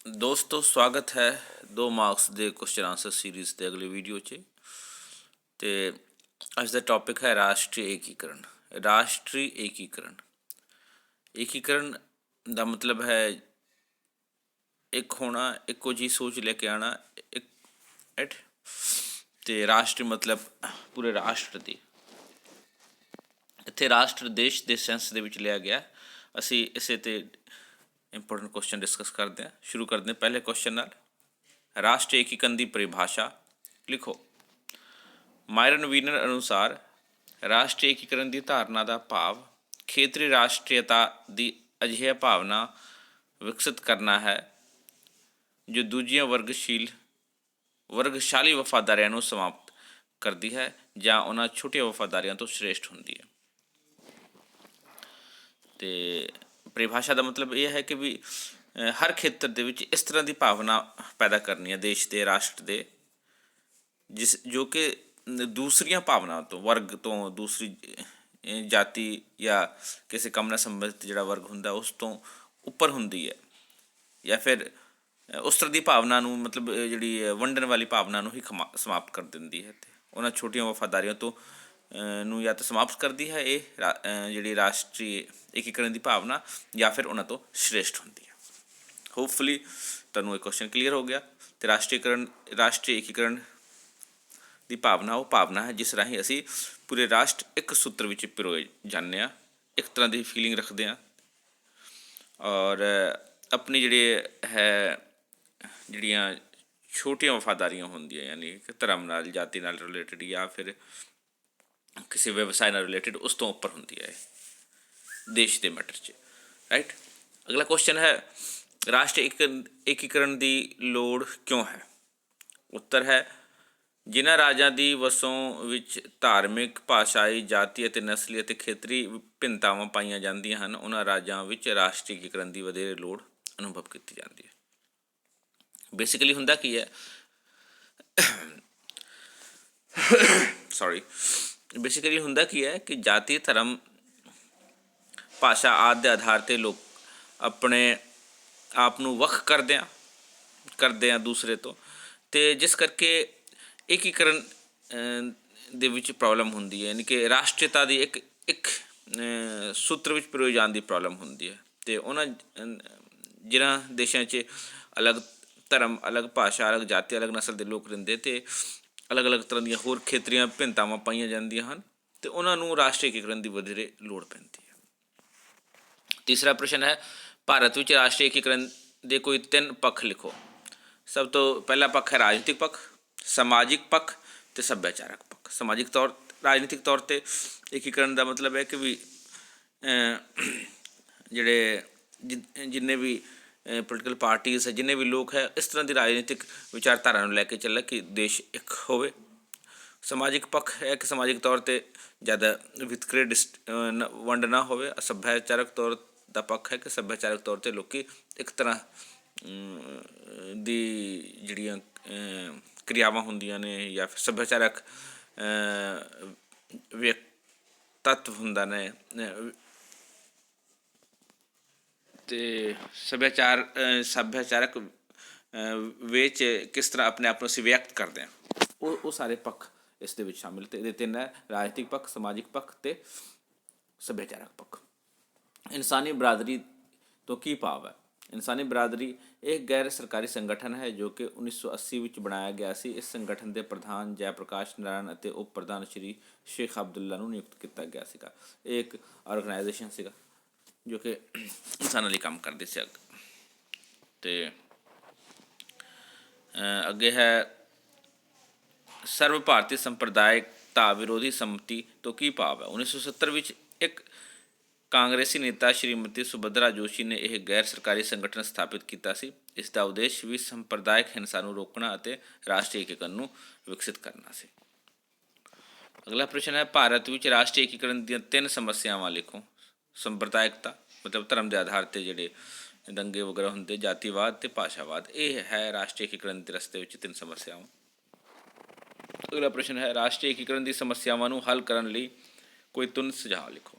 दोस्तों स्वागत है 2 मार्क्स के क्वेश्चन आंसर सीरीज़ के अगले वीडियो 'ਚ ਤੇ ਅੱਜ ਦਾ ਟੌਪਿਕ ਹੈ ਰਾਸ਼ਟਰੀ ਏਕੀਕਰਨ। ਰਾਸ਼ਟਰੀ ਏਕੀਕਰਨ ਦਾ ਮਤਲਬ ਹੈ ਇੱਕ ਹੋਣਾ, ਇੱਕੋ ਜਿਹੀ ਸੋਚ ਲੈ ਕੇ ਆਉਣਾ, ਇੱਕ ਐਟ ਤੇ ਰਾਸ਼ਟਰ ਮਤਲਬ ਪੂਰੇ ਰਾਸ਼ਟਰ ਦੀ। ਇੱਥੇ ਰਾਸ਼ਟਰ ਦੇਸ਼ ਦੇ ਸੈਂਸ ਦੇ ਵਿੱਚ ਲਿਆ ਗਿਆ। ਅਸੀਂ ਇਸੇ 'ਤੇ इंपोर्टेंट क्वेश्चन डिस्कस करते हैं। शुरू करते हैं पहले क्वेश्चन नाल। राष्ट्रीय एकीकरण की परिभाषा लिखो। मायरन वीनर अनुसार राष्ट्रीय एकीकरण की धारणा का भाव खेतरी राष्ट्रीयता की अजिहा भावना विकसित करना है जो दूजिया वर्गशाली वफादारियों को समाप्त करती है ਜਾਂ ਉਹਨਾਂ ਛੋਟੀਆਂ ਵਫਾਦਾਰੀਆਂ ਤੋਂ श्रेष्ठ ਹੁੰਦੀ है। तो परिभाषा का मतलब यह है कि भी हर खेत्र ਦੇ ਵਿੱਚ इस तरह की भावना पैदा करनी है देश के राष्ट्र के जिस जो कि दूसरिया भावना तो वर्ग तो दूसरी जाति या किसी कम नाल संबंधित जिहड़ा वर्ग हुंदा उस तो उपर हुंदी है या फिर उस तरह की भावना नूं मतलब जिहड़ी वंडण वाली भावना नूं ही समाप्त कर दिंदी है ते उन्हां छोटियां वफादारियों तो ਨੂੰ ਜਾਂ ਤਾਂ ਸਮਾਪਤ ਕਰਦੀ ਹੈ ਇਹ ਜਿਹੜੀ ਰਾਸ਼ਟਰੀ ਏਕੀਕਰਨ ਦੀ ਭਾਵਨਾ ਜਾਂ ਫਿਰ ਉਹਨਾਂ ਤੋਂ ਸ਼੍ਰੇਸ਼ਠ ਹੁੰਦੀ ਹੈ। ਹੋਪਫੁਲੀ ਤੁਹਾਨੂੰ ਇਹ ਕੁਐਸਚਨ ਕਲੀਅਰ ਹੋ ਗਿਆ। ਅਤੇ ਰਾਸ਼ਟਰੀ ਏਕੀਕਰਨ ਦੀ ਭਾਵਨਾ ਉਹ ਭਾਵਨਾ ਹੈ ਜਿਸ ਰਾਹੀਂ ਅਸੀਂ ਪੂਰੇ ਰਾਸ਼ਟਰ ਇੱਕ ਸੂਤਰ ਵਿੱਚ ਪਿਰੋਏ ਜਾਂਦੇ ਹਾਂ, ਇੱਕ ਤਰ੍ਹਾਂ ਦੀ ਫੀਲਿੰਗ ਰੱਖਦੇ ਹਾਂ ਔਰ ਆਪਣੀ ਜਿਹੜੀਆਂ ਛੋਟੀਆਂ ਵਫਾਦਾਰੀਆਂ ਹੁੰਦੀਆਂ ਯਾਨੀ ਕਿ ਧਰਮ ਨਾਲ ਜਾਤੀ ਨਾਲ ਰਿਲੇਟਡ ਜਾਂ ਫਿਰ किसी व्यवसाय ਨਾਲ रिलेटेड उस तो उपर होंगी है देश के मैटर च राइट। अगला क्वेश्चन है राष्ट्रीय एकीकरण की लोड़ क्यों है। उत्तर है जिन्हां राज्यां की वसों विच धार्मिक भाषाई जाति ਅਤੇ नस्ली ਅਤੇ ਖੇਤਰੀ ਭਿੰਨਤਾਵਾਂ ਪਾਈਆਂ ਜਾਂਦੀਆਂ ਹਨ ਉਹਨਾਂ ਰਾਜਾਂ ਵਿੱਚ ਰਾਸ਼ਟਰੀ ਏਕੀਕਰਨ ਦੀ ਵਧੇਰੇ ਲੋੜ ਅਨੁਭਵ ਕੀਤੀ ਜਾਂਦੀ ਹੈ। ਬੇਸਿਕਲੀ ਹੁੰਦਾ ਕੀ ਹੈ ਸੌਰੀ बेसिकली ਹੁੰਦਾ ਕੀ ਹੈ कि जाति धर्म भाषा आदि के आधार पर लोग अपने आप ਨੂੰ ਵੱਖ ਕਰਦੇ ਆ ਦੂਸਰੇ ਤੋਂ ਅਤੇ ਜਿਸ ਕਰਕੇ ਏਕੀਕਰਨ ਦੇ ਵਿੱਚ ਪ੍ਰੋਬਲਮ ਹੁੰਦੀ ਹੈ ਯਾਨੀ ਕਿ ਰਾਸ਼ਟਰੀਅਤਾ ਦੀ ਇੱਕ ਸੂਤਰ ਵਿੱਚ ਪਿਰੋਏ ਜਾਣ ਦੀ ਪ੍ਰੋਬਲਮ ਹੁੰਦੀ ਹੈ। ਅਤੇ ਉਹਨਾਂ ਜਿਨ੍ਹਾਂ ਦੇਸ਼ਾਂ 'ਚ ਅਲੱਗ ਧਰਮ ਅਲੱਗ ਭਾਸ਼ਾ ਅਲੱਗ ਜਾਤੀ ਅਲੱਗ ਨਸਲ ਦੇ ਲੋਕ ਰਹਿੰਦੇ ਅਤੇ अलग अलग तरह ਦੀਆਂ ਹੋਰ ਖੇਤਰੀਆਂ ਭਿੰਨਤਾਵਾਂ ਪਾਈਆਂ ਜਾਂਦੀਆਂ ਹਨ ਅਤੇ ਉਹਨਾਂ ਨੂੰ ਰਾਸ਼ਟਰੀ ਏਕੀਕਰਨ ਦੀ ਵਧੇਰੇ ਲੋੜ ਪੈਂਦੀ ਹੈ। ਤੀਸਰਾ ਪ੍ਰਸ਼ਨ ਹੈ ਭਾਰਤ ਵਿੱਚ ਰਾਸ਼ਟਰੀ ਏਕੀਕਰਨ ਦੇ ਕੋਈ 3 ਪੱਖ ਲਿਖੋ। ਸਭ ਤੋਂ ਪਹਿਲਾ ਪੱਖ ਹੈ ਰਾਜਨੀਤਿਕ ਪੱਖ, ਸਮਾਜਿਕ ਪੱਖ ਅਤੇ ਸੱਭਿਆਚਾਰਕ ਪੱਖ। ਰਾਜਨੀਤਿਕ ਤੌਰ 'ਤੇ ਏਕੀਕਰਨ ਦਾ ਮਤਲਬ ਹੈ ਕਿ ਵੀ ਜਿਹੜੇ ਜਿੰਨੇ ਵੀ ਪੋਲੀਟੀਕਲ ਪਾਰਟੀਜ਼ ਹੈ ਜਿੰਨੇ ਵੀ ਲੋਕ ਹੈ ਇਸ ਤਰ੍ਹਾਂ ਦੀ ਰਾਜਨੀਤਿਕ ਵਿਚਾਰਧਾਰਾ ਨੂੰ ਲੈ ਕੇ ਚੱਲੇ ਕਿ ਦੇਸ਼ ਇੱਕ ਹੋਵੇ। ਸਮਾਜਿਕ ਪੱਖ ਹੈ ਕਿ ਸਮਾਜਿਕ ਤੌਰ 'ਤੇ ਜ਼ਿਆਦਾ ਵਿਤਕਰੇ ਵੰਡ ਨਾ ਹੋਵੇ। ਸੱਭਿਆਚਾਰਕ ਤੌਰ ਦਾ ਪੱਖ ਹੈ ਕਿ ਸੱਭਿਆਚਾਰਕ ਤੌਰ 'ਤੇ ਲੋਕ ਇੱਕ ਤਰ੍ਹਾਂ ਦੀ ਜਿਹੜੀਆਂ ਕਿਰਿਆਵਾਂ ਹੁੰਦੀਆਂ ਨੇ ਜਾਂ ਫਿਰ ਸੱਭਿਆਚਾਰਕ ਤੱਤਵ ਹੁੰਦਾ ਨੇ ਅਤੇ ਸੱਭਿਆਚਾਰਕ ਵਿੱਚ ਕਿਸ ਤਰ੍ਹਾਂ ਆਪਣੇ ਆਪ ਨੂੰ ਅਸੀਂ ਵਿਅਕਤ ਕਰਦੇ ਹਾਂ ਉਹ ਸਾਰੇ ਪੱਖ ਇਸ ਦੇ ਵਿੱਚ ਸ਼ਾਮਿਲ। ਅਤੇ ਇਹਦੇ 3 ਹੈ ਰਾਜਨੀਤਿਕ ਪੱਖ, ਸਮਾਜਿਕ ਪੱਖ ਅਤੇ ਸੱਭਿਆਚਾਰਕ ਪੱਖ। ਇਨਸਾਨੀ ਬਰਾਦਰੀ ਤੋਂ ਕੀ ਭਾਵ ਹੈ। ਇਨਸਾਨੀ ਬਰਾਦਰੀ ਇਹ ਗੈਰ ਸਰਕਾਰੀ ਸੰਗਠਨ ਹੈ ਜੋ ਕਿ 1980 ਵਿੱਚ ਬਣਾਇਆ ਗਿਆ ਸੀ। ਇਸ ਸੰਗਠਨ ਦੇ ਪ੍ਰਧਾਨ ਜੈ ਪ੍ਰਕਾਸ਼ ਨਾਰਾਇਣ ਅਤੇ ਉਪ ਪ੍ਰਧਾਨ ਸ਼੍ਰੀ ਸ਼ੇਖ ਅਬਦੁੱਲਾ ਨੂੰ ਨਿਯੁਕਤ ਕੀਤਾ ਗਿਆ ਸੀਗਾ। ਇਹ ਇੱਕ ਆਰਗੇਨਾਈਜੇਸ਼ਨ ਸੀਗਾ ਜੋ ਕਿ ਇਨਸਾਨਾਂ ਲਈ ਕੰਮ ਕਰਦੇ ਸੀ। ਅਤੇ ਅੱਗੇ ਹੈ ਸਰਵ ਭਾਰਤੀ ਸੰਪਰਦਾਇਕਤਾ ਵਿਰੋਧੀ ਸੰਮਤੀ ਤੋਂ ਕੀ ਭਾਵ ਹੈ। 1970 ਵਿੱਚ ਇੱਕ ਕਾਂਗਰਸੀ ਨੇਤਾ ਸ਼੍ਰੀਮਤੀ ਸੁਭਦਰਾ ਜੋਸ਼ੀ ਨੇ ਇਹ ਗੈਰ ਸਰਕਾਰੀ ਸੰਗਠਨ ਸਥਾਪਿਤ ਕੀਤਾ ਸੀ। ਇਸ ਦਾ ਉਦੇਸ਼ ਵੀ ਸੰਪਰਦਾਇਕ ਹਿੰਸਾ ਨੂੰ ਰੋਕਣਾ ਅਤੇ ਰਾਸ਼ਟਰੀ ਏਕੀਕਰਨ ਨੂੰ ਵਿਕਸਿਤ ਕਰਨਾ ਸੀ। ਅਗਲਾ ਪ੍ਰਸ਼ਨ ਹੈ ਭਾਰਤ ਵਿੱਚ ਰਾਸ਼ਟਰੀ ਏਕੀਕਰਨ ਦੀਆਂ 3 ਸਮੱਸਿਆਵਾਂ ਲਿਖੋ। ਸੰਪਰਦਾਇਕਤਾ ਮਤਲਬ ਧਰਮ ਦੇ ਆਧਾਰ 'ਤੇ ਜਿਹੜੇ ਦੰਗੇ ਵਗੈਰਾ ਹੁੰਦੇ, ਜਾਤੀਵਾਦ ਅਤੇ ਭਾਸ਼ਾਵਾਦ, ਇਹ ਹੈ ਰਾਸ਼ਟਰੀ ਏਕੀਕਰਨ ਦੇ ਰਸਤੇ ਵਿੱਚ 3 ਸਮੱਸਿਆਵਾਂ। ਅਗਲਾ ਪ੍ਰਸ਼ਨ ਹੈ ਰਾਸ਼ਟਰੀ ਏਕੀਕਰਨ ਦੀ ਸਮੱਸਿਆਵਾਂ ਨੂੰ ਹੱਲ ਕਰਨ ਲਈ ਕੋਈ ਤੁਨ ਸੁਝਾਅ ਲਿਖੋ।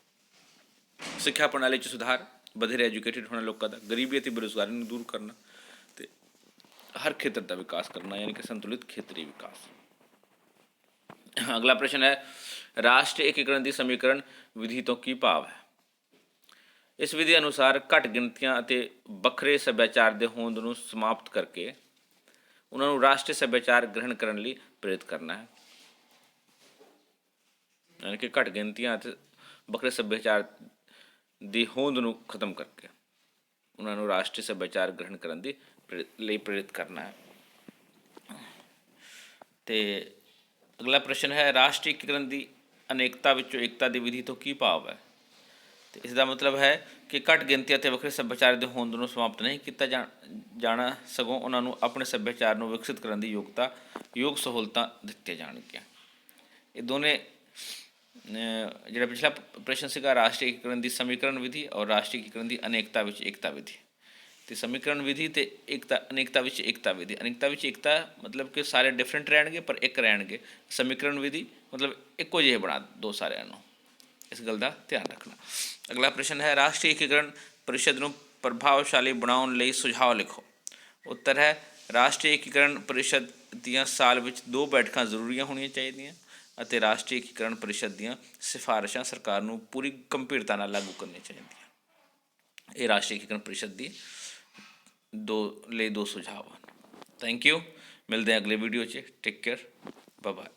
ਸਿੱਖਿਆ ਪ੍ਰਣਾਲੀ 'ਚ ਸੁਧਾਰ, ਵਧੇਰੇ ਐਜੂਕੇਟਿਡ ਹੋਣਾ ਲੋਕਾਂ ਦਾ, ਗਰੀਬੀ ਅਤੇ ਬੇਰੁਜ਼ਗਾਰੀ ਨੂੰ ਦੂਰ ਕਰਨਾ ਅਤੇ हर खेत्र का विकास करना, यानी कि संतुलित क्षेत्रीय विकास। अगला प्रश्न है, राष्ट्रीय एकीकरण की समीकरण विधि तो की भाव है। इस विधि अनुसार घट गिनतियां ਅਤੇ ਵੱਖਰੇ ਸੱਭਿਆਚਾਰ ਦੇ ਹੋਂਦ ਨੂੰ ਸਮਾਪਤ ਕਰਕੇ ਉਹਨਾਂ ਨੂੰ ਰਾਸ਼ਟਰੀ ਸੱਭਿਆਚਾਰ ਗ੍ਰਹਿਣ ਕਰਨ ਲਈ ਪ੍ਰੇਰਿਤ ਕਰਨਾ ਹੈ। यानी कि घट गिनतियां ਅਤੇ ਵੱਖਰੇ ਸੱਭਿਆਚਾਰ ਦੀ ਹੋਂਦ ਨੂੰ ਖਤਮ ਕਰਕੇ ਉਹਨਾਂ ਨੂੰ ਰਾਸ਼ਟਰੀ ਸੱਭਿਆਚਾਰ ਗ੍ਰਹਿਣ ਕਰਨ ਦੀ ਲਈ ਪ੍ਰੇਰਿਤ ਕਰਨਾ ਹੈ। ਤੇ ਅਗਲਾ ਪ੍ਰਸ਼ਨ ਹੈ, ਰਾਸ਼ਟਰੀ ਏਕੀਕਰਨ ਦੀ ਅਨੇਕਤਾ ਵਿੱਚੋਂ ਏਕਤਾ ਦੀ ਵਿਧੀ ਤੋਂ ਕੀ ਭਾਵ ਹੈ। ਤੇ ਇਸ ਦਾ ਮਤਲਬ ਹੈ ਕਿ ਘੱਟ ਗਿਣਤੀ ਅਤੇ ਵੱਖਰੇ ਸੱਭਿਆਚਾਰ ਦੇ ਹੋਂਦ ਨੂੰ ਸਮਾਪਤ ਨਹੀਂ ਕੀਤਾ ਜਾਣਾ, ਸਗੋਂ ਉਹਨਾਂ ਨੂੰ ਆਪਣੇ ਸੱਭਿਆਚਾਰ ਨੂੰ ਵਿਕਸਿਤ ਕਰਨ ਦੀ ਯੋਗ ਸਹੂਲਤਾਂ ਦਿੱਤੀਆਂ ਜਾਣਗੀਆਂ। ਇਹ ਦੋਨੇ ਜਿਹੜਾ ਪਿਛਲਾ ਪ੍ਰਸ਼ਨ ਸੀਗਾ ਰਾਸ਼ਟਰੀ ਏਕੀਕਰਨ ਦੀ ਸਮੀਕਰਨ ਵਿਧੀ ਔਰ ਰਾਸ਼ਟਰੀ ਏਕੀਕਰਨ ਦੀ ਅਨੇਕਤਾ ਵਿੱਚ ਏਕਤਾ ਵਿਧੀ, ਅਤੇ ਸਮੀਕਰਨ ਵਿਧੀ ਅਤੇ ਅਨੇਕਤਾ ਵਿੱਚ ਏਕਤਾ ਵਿਧੀ। ਅਨੇਕਤਾ ਵਿੱਚ ਏਕਤਾ ਮਤਲਬ ਕਿ ਸਾਰੇ ਡਿਫਰੈਂਟ ਰਹਿਣਗੇ ਪਰ ਇੱਕ ਰਹਿਣਗੇ। ਸਮੀਕਰਨ ਵਿਧੀ ਮਤਲਬ ਇੱਕੋ ਜਿਹੇ ਬਣਾ ਦੋ ਸਾਰਿਆਂ ਨੂੰ, ਇਸ ਗੱਲ ਦਾ ਧਿਆਨ ਰੱਖਣਾ। ਅਗਲਾ ਪ੍ਰਸ਼ਨ ਹੈ, ਰਾਸ਼ਟਰੀ ਏਕੀਕਰਨ ਪਰਿਸ਼ਦ ਨੂੰ ਪ੍ਰਭਾਵਸ਼ਾਲੀ ਬਣਾਉਣ ਲਈ ਸੁਝਾਅ ਲਿਖੋ। ਉੱਤਰ ਹੈ, ਰਾਸ਼ਟਰੀ ਏਕੀਕਰਨ ਪਰਿਸ਼ਦ ਦੀਆਂ ਸਾਲ ਵਿੱਚ 2 ਬੈਠਕਾਂ ਜ਼ਰੂਰੀਆਂ ਹੋਣੀਆਂ ਚਾਹੀਦੀਆਂ ਅਤੇ ਰਾਸ਼ਟਰੀ ਏਕੀਕਰਨ ਪਰਿਸ਼ਦ ਦੀਆਂ ਸਿਫਾਰਿਸ਼ਾਂ ਸਰਕਾਰ ਨੂੰ ਪੂਰੀ ਗੰਭੀਰਤਾ ਨਾਲ ਲਾਗੂ ਕਰਨੀਆਂ ਚਾਹੀਦੀਆਂ। ਇਹ ਰਾਸ਼ਟਰੀ ਏਕੀਕਰਨ ਪਰਿਸ਼ਦ ਦੀ ਦੋ ਸੁਝਾਅ ਹਨ। ਥੈਂਕ ਯੂ, ਮਿਲਦੇ ਹਾਂ ਅਗਲੇ ਵੀਡੀਓ 'ਚ। Take care, bye bye.